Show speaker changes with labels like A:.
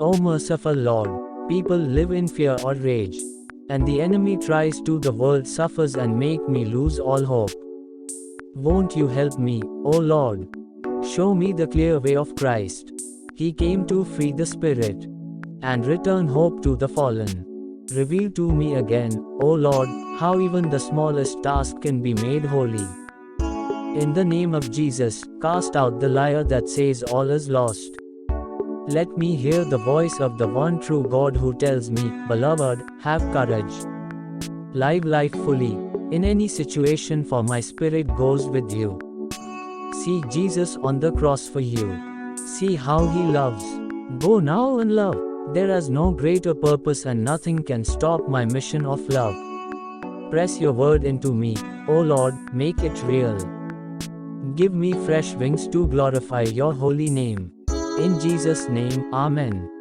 A: O merciful Lord, people live in fear or rage, and the enemy tries to the world suffers and make me lose all hope. Won't you help me, O Lord? Show me the clear way of Christ. He came to free the spirit and return hope to the fallen. Reveal to me again, O Lord, how even the smallest task can be made holy. In the name of Jesus, cast out the liar that says all is lost. Let me hear the voice of the one true God who tells me, Beloved, have courage. Live life fully, in any situation, for my spirit goes with you. See Jesus on the cross for you. See how he loves. Go now and love. There is no greater purpose and nothing can stop my mission of love. Press your word into me, O Lord, make it real. Give me fresh wings to glorify your holy name. In Jesus' name, Amen.